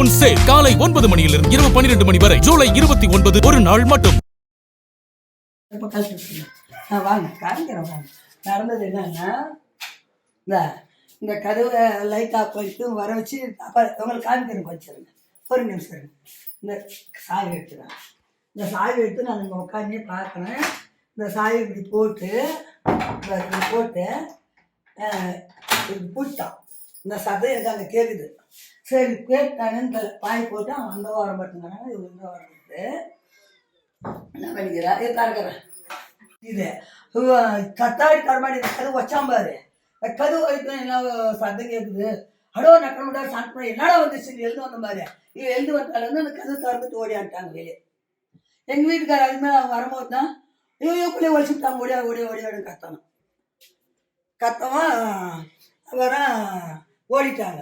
Moon sale காலை 9 மணியிலிருந்து இரவு 12 மணி வரை ஜூலை 29 ஒரு நாள் மட்டும். வாங்க காமிக்கிறேன். வாங்க நடந்தது என்னன்னா, இந்த கதவை லைட்டாக போயிட்டு வர வச்சு அப்போ உங்களுக்கு காமிக்கிறேன். வச்சிருங்க ஒரு நிமிஷம் இருங்க. இந்த சாவி எடுத்துக்கிறேன். இந்த சாவி எடுத்து நான் இங்கே உட்காந்து பார்க்குறேன். இந்த சாவி இப்படி போட்டு இப்படி போட்டான். இந்த சதை எனக்கு அங்கே கேட்குது. சரி கேட்டானு இந்த பாய் போட்டு அவன் அந்த வாரம் பட்டுங்கிறாங்க. இவங்க இந்த வாரம் போட்டு என்ன பண்ணிக்கிறேன் இருக்கிறேன். இது கத்தாடி தரமாடி இந்த கதவு வச்சாம்பாரு. கதவு வரைக்கும் என்ன சத்தம் கேட்குது. அடோ நக்கணுடா சாப்பிட என்னடா வந்துச்சு எழுந்து வந்த மாதிரி. இது எழுந்து வந்தாலேருந்து அந்த கதவு திறந்துட்டு ஓடியான்ட்டாங்க வெளியே. எங்கள் வீட்டுக்காரர் அதுமாதிரி அவங்க வரும்போது தான் இவங்களுக்குள்ளே ஒழிச்சுட்டாங்க. ஓடியாடும் கத்தவன் அப்புறம் ஓடிட்டாங்க.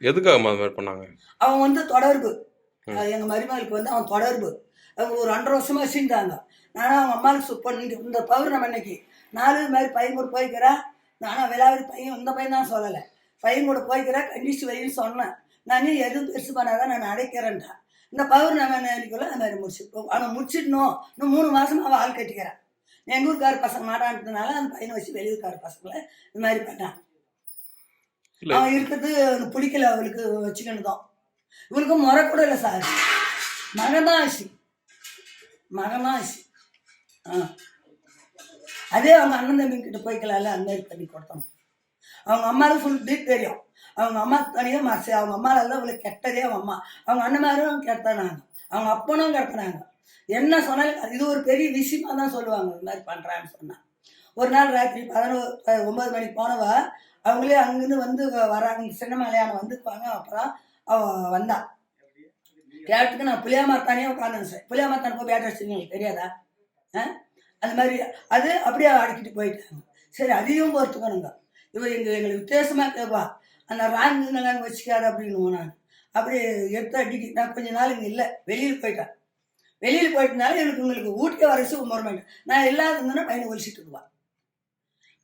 எதுக்காக அது மாதிரி பண்ணாங்க? அவன் வந்து தொடர்பு, எங்கள் மருமகளுக்கு வந்து அவன் தொடர்பு. அவங்க ஒரு 2.5 வருஷமா வச்சுட்டாங்க. நானும் அவங்க அம்மாவுக்கு பண்ணிட்டு இந்த பௌர்ணமி அன்னைக்கு 4 மாதிரி பையன் கூட போய்க்கிறேன். நானும் விளாவது பையன் இந்த பையன் தான் சொல்லலை. பையன் கூட போய்க்கிறேன் கண்டிச்சு வைன்னு சொன்னேன். நான் எதுவும் பெருசு பண்ணாதான் நான் அடைக்கிறேன்டா. இந்த பௌர்ணமி அன்னைக்குள்ள அந்த மாதிரி முடிச்சுப்போம். அவனை முடிச்சிடணும். இன்னும் 3 மாதம் அவள் ஆள் கட்டிக்கிறேன். எங்கள் ஊருக்கார பசங்க மாட்டான்றதுனால அந்த பையனை வச்சு வெளியூர்கார பசங்களை இந்த மாதிரி பண்ணான். அவன் இருக்கிறது பிடிக்கல அவளுக்கு வச்சுக்கணும் தான். இவளுக்கு முறை கூட இல்லை சார். மகன்தான் ஆச்சு. அதே அவங்க அண்ணன் தம்பிக்கிட்ட போய்க்கலாம்ல அந்த மாதிரி பண்ணி கொடுத்தோம். அவங்க அம்மாவுக்கு ஃபுல் டீட் தெரியும். அவங்க அம்மா தனியாக மாசு. அவங்க அம்மாவெல்லாம் இவளுக்கு கெட்டதே அவங்க அம்மா. அவங்க அண்ணன் மாதிரியும் கெடுத்தானாங்க. அவங்க அப்பனும் கெடுத்தானாங்க. என்ன சொன்னாலும் இது ஒரு பெரிய விஷயமா தான் சொல்லுவாங்க. இந்த மாதிரி பண்ணுறான்னு சொன்னான். ஒரு நாள் ராத்திரி 9 மணிக்கு போனவா அவங்களே அங்கேருந்து வந்து வராங்க. சின்ன மலையானம் வந்துக்குவாங்க. அப்புறம் அவள் வந்தா கேட்டுக்கு நான் புளியாமரத்தானே உட்காந்து சார். புளியாமரத்தானே போய் பேட்டை வச்சுருங்க உங்களுக்கு தெரியாதா? அந்த மாதிரி அது அப்படியே அடிக்கிட்டு போயிட்டாங்க. சரி அதையும் பொறுத்துக்கணுங்க. இவன் எங்களுக்கு வித்தியாசமாக கேட்பா. அந்த ராங்குங்கெல்லாம் வச்சுக்காது அப்படின்னு நான் அப்படி எடுத்து அடிக்க. நான் கொஞ்ச நாள் இங்கே இல்லை, வெளியில் போயிட்டேன். வெளியில் போயிட்டனால உங்களுக்கு வீட்டுக்கே வர வச்சு முறைமாட்டேன். நான் இல்லாத இருந்தேன்னா பையனை ஒழிச்சிட்டு இருக்குவான்.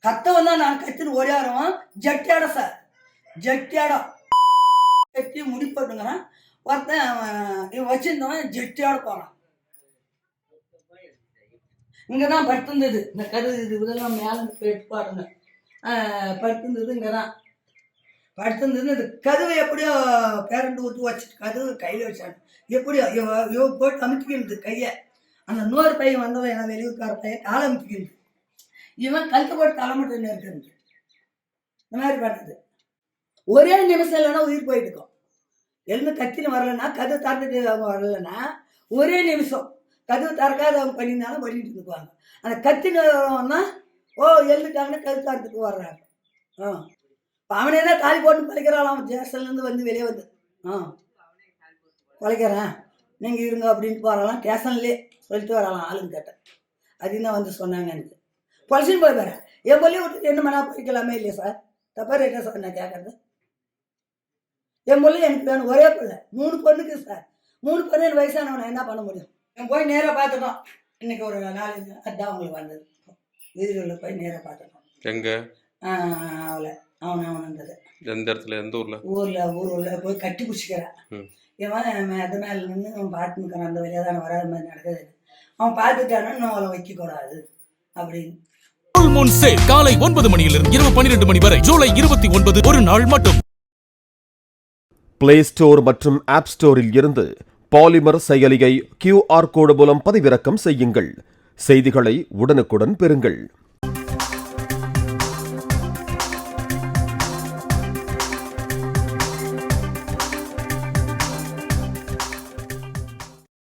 கத்தவன் தான் நான் கத்தின்னு ஓடியாடுவான். ஜட்டியாடம் சார், ஜட்டியாடம் கட்டி முடி போட்டுங்கிறான். ஒருத்தன் இவன் வச்சிருந்தவன் ஜட்டியாட போகிறான். இங்கே தான் படுத்திருந்தது இந்த கருது. இது இதெல்லாம் மேலே போயிட்டு பாருங்க. படுத்திருந்தது இங்கே தான் படுத்திருந்தது. இந்த கதவை எப்படியோ பேரண்டு விட்டு வச்சுட்டு கதவு கையில் வச்சாங்க. எப்படியோ இவ போட்டு அமுத்திக்கிறது கையை. அந்த 100 பையன் வந்தவன் என்ன வெளியூர்கார பையன் காலை அமுத்திக்கிறது. இவன் கழுத்து போட்டு தலைமட்டம் இருக்கிறது. இந்த மாதிரி பண்ணது ஒரே நிமிஷம் இல்லைன்னா உயிர் போயிட்டு இருக்கும். எழுந்து கத்தின்னு வரலன்னா கதவு திறந்துட்டு அவங்க வரலன்னா ஒரே நிமிஷம் கதவு திறக்காத அவங்க பண்ணியிருந்தாலும் பண்ணிட்டு இருந்துக்குவாங்க. அந்த கத்தின்னு வரவன்னா எழுந்துட்டாங்கன்னா கதவு திறந்துட்டு வர்றாங்க. அவனே தான் காலி போட்டு பழைக்கிறான். அவன் ஸ்டேஷன்லேருந்து வந்து வெளியே வந்து பழைக்கிறேன் நீங்கள் இருங்க அப்படின்ட்டு வரலாம். ஸ்டேஷன்லேயே சொல்லிட்டு வரலாம். ஆளுங்க கேட்டேன். அதுன்னு தான் வந்து சொன்னாங்க. எனக்கு பொலிசின்னு போய் பாரு. என் பொல்லியை விட்டு என்ன மணா போய்க்கலாமே இல்லையா சார்? தப்பா ரேட்டா சார் நான் கேட்கறது. என் பொல்லி எனக்கு வேணும். ஒரே பிள்ளை 3 பொண்ணுக்கு சார். 3 பொண்ணு எனக்கு வயசானவனை என்ன பண்ண முடியும்? என் போய் நேராக பார்த்துட்டோம். இன்னைக்கு ஒரு 4 அதான் அவங்களுக்கு வந்தது. வீடுகளில் போய் நேராக பார்த்துட்டோம். எங்கே அவளை அவனது எந்த இடத்துல? எந்த ஊரில் போய் கட்டி பிடிச்சிக்கிறான். இவன் அது மேலே நின்று அவன் பார்த்துக்கிறான். அந்த வழியாக தான் வராத மாதிரி நடக்குது. அவன் பார்த்துட்டானா இன்னும் அவளை வைக்கக்கூடாது அப்படின்னு. மூன் சேல் காலை 9 மணியிலிருந்து இரவு 12 மணி வரை ஜூலை 29 ஒரு நாள் மட்டும். பிளே ஸ்டோர் மற்றும் ஆப் ஸ்டோரில் இருந்து பாலிமர் செயலியை QR கோடு மூலம் பதிவிறக்கம் செய்யுங்கள். செய்திகளை உடனுக்குடன் பெறுங்கள்.